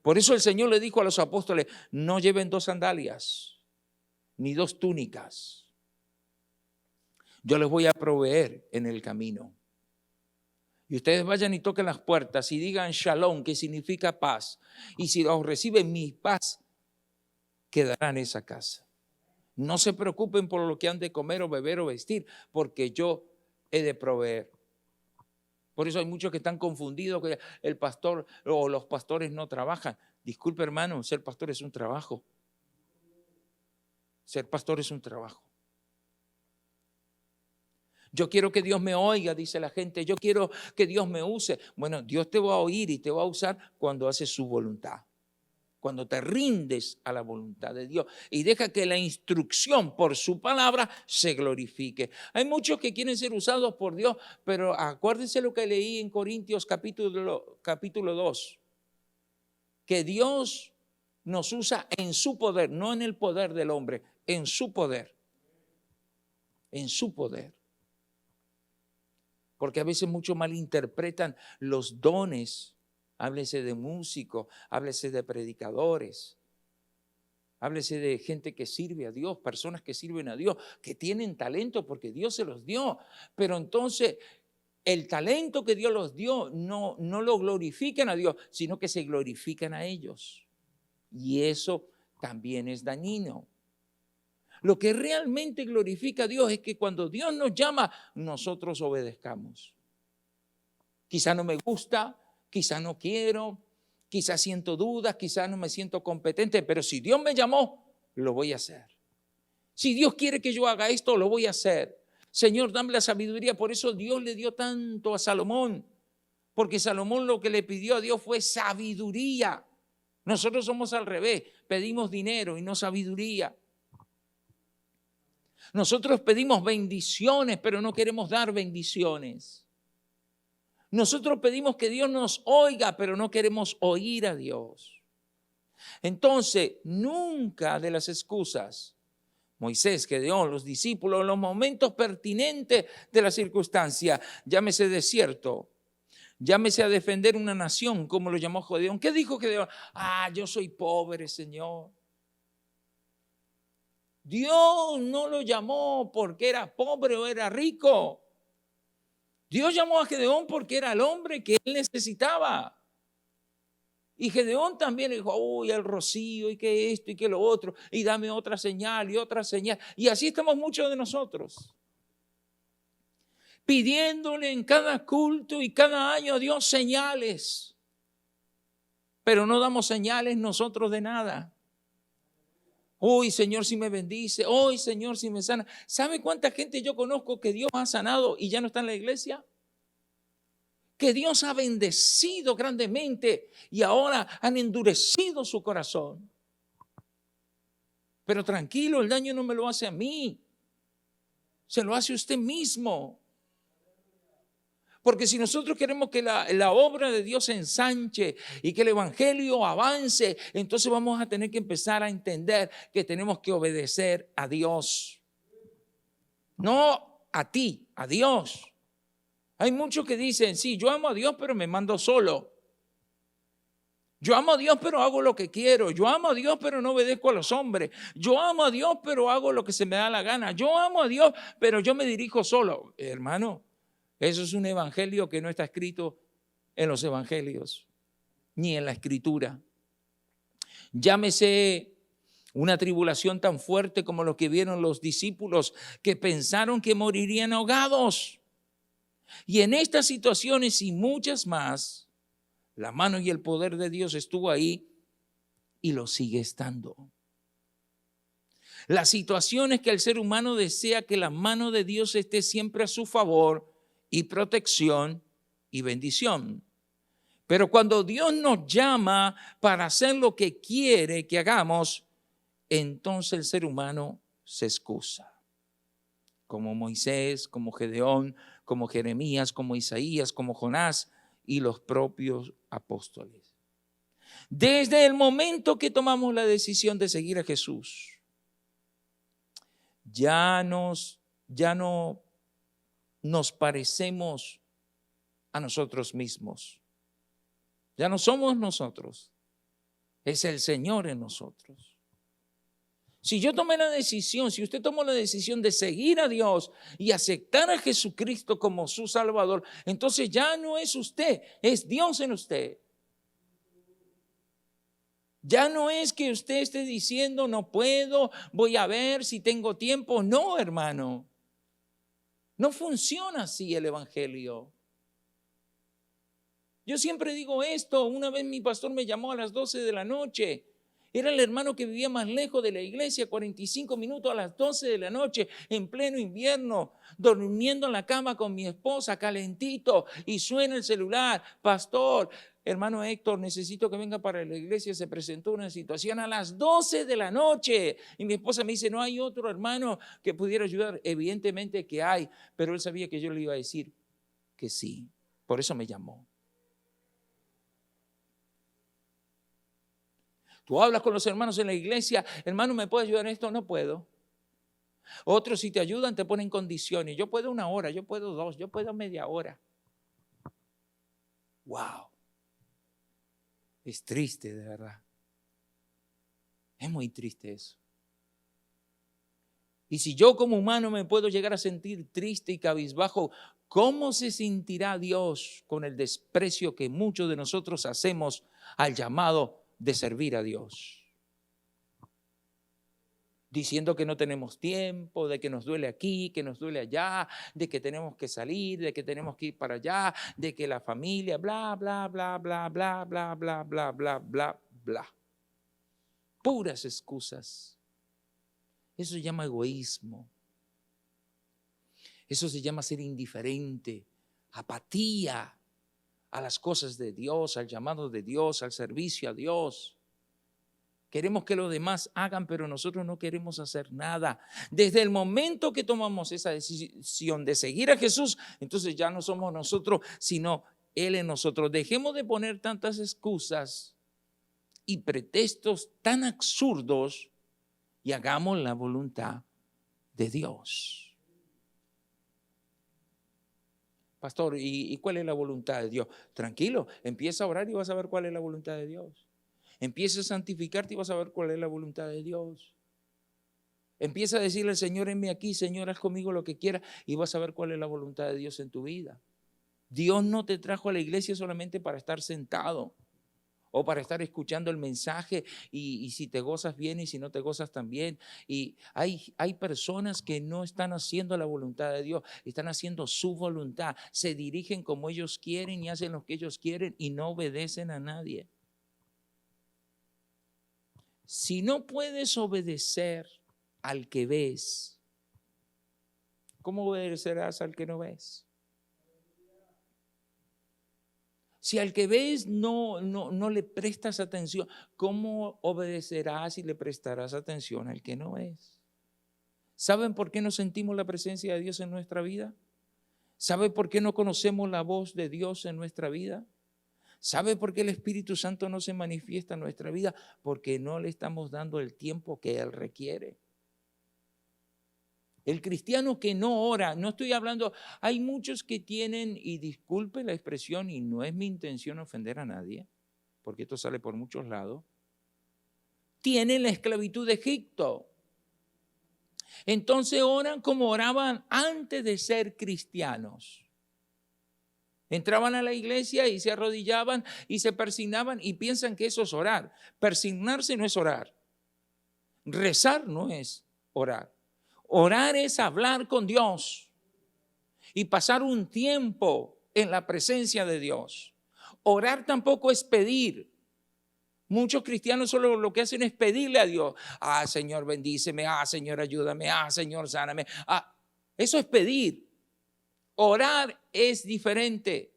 Por eso el Señor le dijo a los apóstoles, no lleven 2 sandalias, ni 2 túnicas. Yo les voy a proveer en el camino. Y ustedes vayan y toquen las puertas y digan shalom, que significa paz. Y si os reciben mi paz, quedará en esa casa. No se preocupen por lo que han de comer o beber o vestir, porque yo he de proveer. Por eso hay muchos que están confundidos que el pastor o los pastores no trabajan. Disculpe, hermano, ser pastor es un trabajo. Ser pastor es un trabajo. Yo quiero que Dios me oiga, dice la gente. Yo quiero que Dios me use. Bueno, Dios te va a oír y te va a usar cuando haces su voluntad. Cuando te rindes a la voluntad de Dios y deja que la instrucción por su palabra se glorifique. Hay muchos que quieren ser usados por Dios, pero acuérdense lo que leí en Corintios capítulo 2. Que Dios nos usa en su poder, no en el poder del hombre, en su poder. En su poder. Porque a veces muchos malinterpretan los dones. Háblese de músicos, háblese de predicadores, háblese de gente que sirve a Dios, personas que sirven a Dios, que tienen talento porque Dios se los dio. Pero entonces el talento que Dios los dio no lo glorifican a Dios, sino que se glorifican a ellos. Y eso también es dañino. Lo que realmente glorifica a Dios es que cuando Dios nos llama, nosotros obedezcamos. Quizá no me gusta, quizá no quiero, quizá siento dudas, quizá no me siento competente, pero si Dios me llamó, lo voy a hacer. Si Dios quiere que yo haga esto, lo voy a hacer. Señor, dame la sabiduría. Por eso Dios le dio tanto a Salomón, porque Salomón lo que le pidió a Dios fue sabiduría. Nosotros somos al revés, pedimos dinero y no sabiduría. Nosotros pedimos bendiciones, pero no queremos dar bendiciones. Nosotros pedimos que Dios nos oiga, pero no queremos oír a Dios. Entonces, nunca de las excusas. Moisés, Gedeón, los discípulos, en los momentos pertinentes de la circunstancia, llámese desierto, llámese a defender una nación, como lo llamó Gedeón. ¿Qué dijo Gedeón? Yo soy pobre, Señor. Dios no lo llamó porque era pobre o era rico. Dios llamó a Gedeón porque era el hombre que él necesitaba. Y Gedeón también le dijo, uy, el rocío y que esto y que lo otro, y dame otra señal y otra señal. Y así estamos muchos de nosotros, pidiéndole en cada culto y cada año a Dios señales, pero no damos señales nosotros de nada. Hoy, Señor, si me bendice, hoy, Señor, si me sana. ¿Sabe cuánta gente yo conozco que Dios ha sanado y ya no está en la iglesia? Que Dios ha bendecido grandemente y ahora han endurecido su corazón. Pero tranquilo, el daño no me lo hace a mí, se lo hace usted mismo. Porque si nosotros queremos que la obra de Dios se ensanche y que el evangelio avance, entonces vamos a tener que empezar a entender que tenemos que obedecer a Dios. No a ti, a Dios. Hay muchos que dicen, sí, yo amo a Dios, pero me mando solo. Yo amo a Dios, pero hago lo que quiero. Yo amo a Dios, pero no obedezco a los hombres. Yo amo a Dios, pero hago lo que se me da la gana. Yo amo a Dios, pero yo me dirijo solo. Hermano, eso es un evangelio que no está escrito en los evangelios, ni en la escritura. Llámese una tribulación tan fuerte como lo que vieron los discípulos que pensaron que morirían ahogados. Y en estas situaciones y muchas más, la mano y el poder de Dios estuvo ahí y lo sigue estando. La situación es que el ser humano desea que la mano de Dios esté siempre a su favor y protección y bendición. Pero cuando Dios nos llama para hacer lo que quiere que hagamos, entonces el ser humano se excusa. Como Moisés, como Gedeón, como Jeremías, como Isaías, como Jonás y los propios apóstoles. Desde el momento que tomamos la decisión de seguir a Jesús, ya no nos parecemos a nosotros mismos. Ya no somos nosotros, es el Señor en nosotros. Si yo tomé la decisión, si usted tomó la decisión de seguir a Dios y aceptar a Jesucristo como su Salvador, entonces ya no es usted, es Dios en usted. Ya no es que usted esté diciendo, no puedo, voy a ver si tengo tiempo. No, hermano. No funciona así el evangelio. Yo siempre digo esto. Una vez mi pastor me llamó a las 12 de la noche. Era el hermano que vivía más lejos de la iglesia, 45 minutos a las 12 de la noche, en pleno invierno, durmiendo en la cama con mi esposa, calentito, y suena el celular. Pastor, hermano Héctor, necesito que venga para la iglesia. Se presentó una situación a las 12 de la noche. Y mi esposa me dice, ¿no hay otro hermano que pudiera ayudar? Evidentemente que hay, pero él sabía que yo le iba a decir que sí. Por eso me llamó. Tú hablas con los hermanos en la iglesia, hermano, ¿me puede ayudar en esto? No puedo. Otros si te ayudan te ponen condiciones. Yo puedo 1 hora, yo puedo 2, yo puedo media hora. Wow. Es triste, de verdad. Es muy triste eso. Y si yo como humano me puedo llegar a sentir triste y cabizbajo, ¿cómo se sentirá Dios con el desprecio que muchos de nosotros hacemos al llamado de servir a Dios? Diciendo que no tenemos tiempo, de que nos duele aquí, que nos duele allá, de que tenemos que salir, de que tenemos que ir para allá, de que la familia, bla, bla, bla, bla, bla, bla, bla, bla, bla, bla, bla. Puras excusas. Eso se llama egoísmo. Eso se llama ser indiferente, apatía a las cosas de Dios, al llamado de Dios, al servicio a Dios. Queremos que los demás hagan, pero nosotros no queremos hacer nada. Desde el momento que tomamos esa decisión de seguir a Jesús, entonces ya no somos nosotros, sino Él en nosotros. Dejemos de poner tantas excusas y pretextos tan absurdos y hagamos la voluntad de Dios. Pastor, ¿y cuál es la voluntad de Dios? Tranquilo, empieza a orar y vas a ver cuál es la voluntad de Dios. Empieza a santificarte y vas a ver cuál es la voluntad de Dios. Empieza a decirle al Señor, enme aquí, Señor, haz conmigo lo que quieras, y vas a ver cuál es la voluntad de Dios en tu vida. Dios no te trajo a la iglesia solamente para estar sentado o para estar escuchando el mensaje y si te gozas bien y si no te gozas también. Y hay personas que no están haciendo la voluntad de Dios, están haciendo su voluntad, se dirigen como ellos quieren y hacen lo que ellos quieren y no obedecen a nadie. Si no puedes obedecer al que ves, ¿cómo obedecerás al que no ves? Si al que ves no le prestas atención, ¿cómo obedecerás y le prestarás atención al que no ves? ¿Saben por qué no sentimos la presencia de Dios en nuestra vida? ¿Sabe por qué no conocemos la voz de Dios en nuestra vida? ¿Sabe por qué el Espíritu Santo no se manifiesta en nuestra vida? Porque no le estamos dando el tiempo que Él requiere. El cristiano que no ora, no estoy hablando, hay muchos que tienen, y disculpe la expresión, y no es mi intención ofender a nadie, porque esto sale por muchos lados, tienen la esclavitud de Egipto. Entonces oran como oraban antes de ser cristianos. Entraban a la iglesia y se arrodillaban y se persignaban y piensan que eso es orar. Persignarse no es orar. Rezar no es orar. Orar es hablar con Dios y pasar un tiempo en la presencia de Dios. Orar tampoco es pedir. Muchos cristianos solo lo que hacen es pedirle a Dios. Ah, Señor, bendíceme. Ah, Señor, ayúdame. Ah, Señor, sáname. Ah, eso es pedir. Orar es diferente.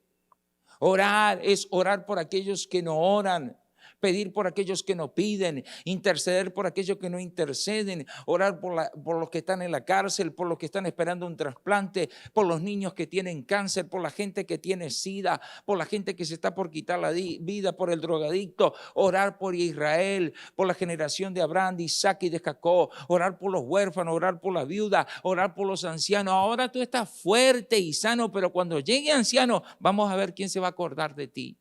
Orar es orar por aquellos que no oran. Pedir por aquellos que no piden, interceder por aquellos que no interceden, orar por los que están en la cárcel, por los que están esperando un trasplante, por los niños que tienen cáncer, por la gente que tiene SIDA, por la gente que se está por quitar la vida, por el drogadicto, orar por Israel, por la generación de Abraham, de Isaac y de Jacob, orar por los huérfanos, orar por la viuda, orar por los ancianos. Ahora tú estás fuerte y sano, pero cuando llegue anciano, vamos a ver quién se va a acordar de ti.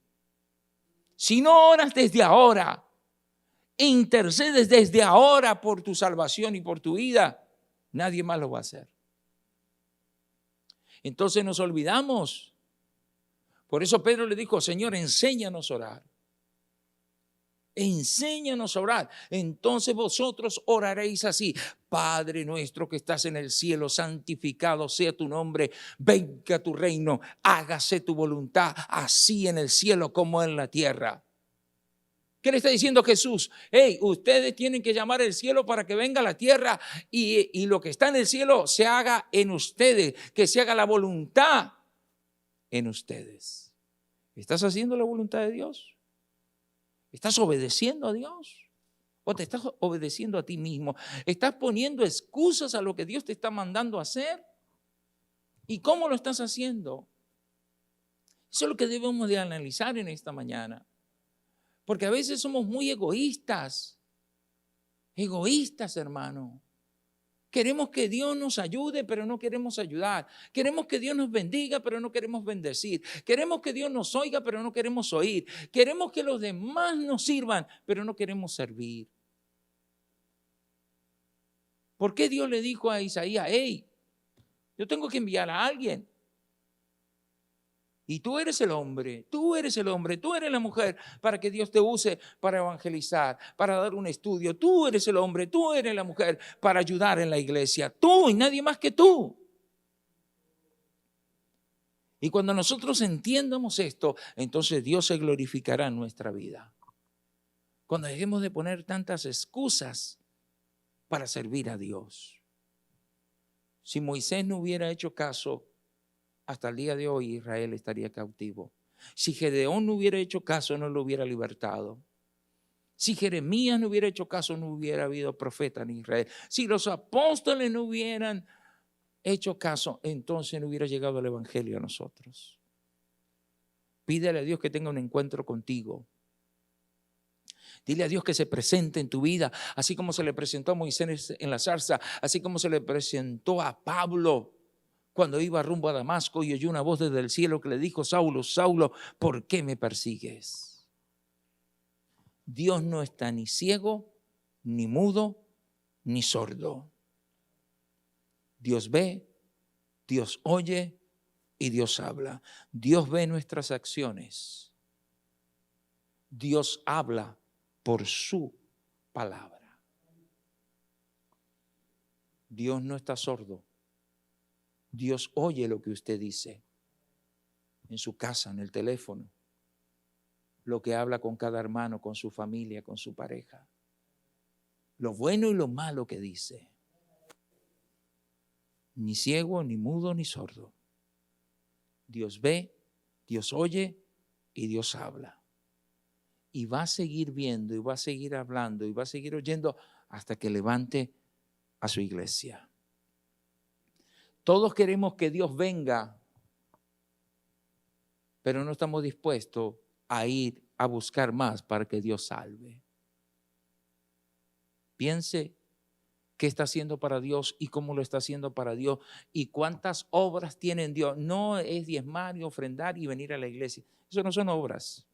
Si no oras desde ahora, intercedes desde ahora por tu salvación y por tu vida, nadie más lo va a hacer. Entonces nos olvidamos. Por eso Pedro le dijo, Señor, enséñanos a orar. Enséñanos a orar. Entonces vosotros oraréis así: Padre nuestro que estás en el cielo, santificado sea tu nombre, venga tu reino, hágase tu voluntad, así en el cielo como en la tierra. ¿Qué le está diciendo Jesús? Hey, ustedes tienen que llamar al cielo para que venga la tierra y lo que está en el cielo se haga en ustedes, que se haga la voluntad en ustedes. ¿Estás haciendo la voluntad de Dios? ¿Estás obedeciendo a Dios? ¿O te estás obedeciendo a ti mismo? ¿Estás poniendo excusas a lo que Dios te está mandando a hacer? ¿Y cómo lo estás haciendo? Eso es lo que debemos de analizar en esta mañana. Porque a veces somos muy egoístas. Egoístas, hermano. Queremos que Dios nos ayude, pero no queremos ayudar. Queremos que Dios nos bendiga, pero no queremos bendecir. Queremos que Dios nos oiga, pero no queremos oír. Queremos que los demás nos sirvan, pero no queremos servir. ¿Por qué Dios le dijo a Isaías, hey, yo tengo que enviar a alguien? Y tú eres el hombre, tú eres el hombre, tú eres la mujer para que Dios te use para evangelizar, para dar un estudio. Tú eres el hombre, tú eres la mujer para ayudar en la iglesia. Tú y nadie más que tú. Y cuando nosotros entiendamos esto, entonces Dios se glorificará en nuestra vida. Cuando dejemos de poner tantas excusas para servir a Dios. Si Moisés no hubiera hecho caso, hasta el día de hoy Israel estaría cautivo. Si Gedeón no hubiera hecho caso, no lo hubiera libertado. Si Jeremías no hubiera hecho caso, no hubiera habido profeta en Israel. Si los apóstoles no hubieran hecho caso, entonces no hubiera llegado el evangelio a nosotros. Pídele a Dios que tenga un encuentro contigo. Dile a Dios que se presente en tu vida, así como se le presentó a Moisés en la zarza, así como se le presentó a Pablo cuando iba rumbo a Damasco y oyó una voz desde el cielo que le dijo: Saulo, Saulo, ¿por qué me persigues? Dios no está ni ciego, ni mudo, ni sordo. Dios ve, Dios oye y Dios habla. Dios ve nuestras acciones. Dios habla por su palabra. Dios no está sordo. Dios oye lo que usted dice en su casa, en el teléfono, lo que habla con cada hermano, con su familia, con su pareja, lo bueno y lo malo que dice. Ni ciego, ni mudo, ni sordo. Dios ve, Dios oye y Dios habla. Y va a seguir viendo y va a seguir hablando y va a seguir oyendo hasta que levante a su iglesia. Todos queremos que Dios venga, pero no estamos dispuestos a ir a buscar más para que Dios salve. Piense qué está haciendo para Dios y cómo lo está haciendo para Dios y cuántas obras tiene en Dios. No es diezmar y ofrendar y venir a la iglesia. Eso no son obras.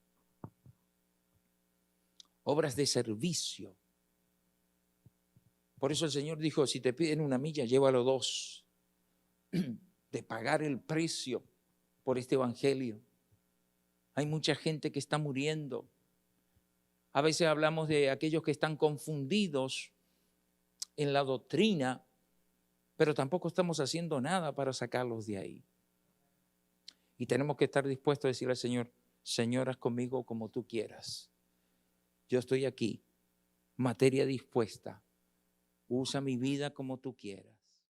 Obras de servicio. Por eso el Señor dijo: si te piden 1 milla, llévalo 2. De pagar el precio por este evangelio. Hay mucha gente que está muriendo. A veces hablamos de aquellos que están confundidos en la doctrina, pero tampoco estamos haciendo nada para sacarlos de ahí. Y tenemos que estar dispuestos a decirle al Señor: Señor, haz conmigo como tú quieras. Yo estoy aquí, materia dispuesta. Usa mi vida como tú quieras.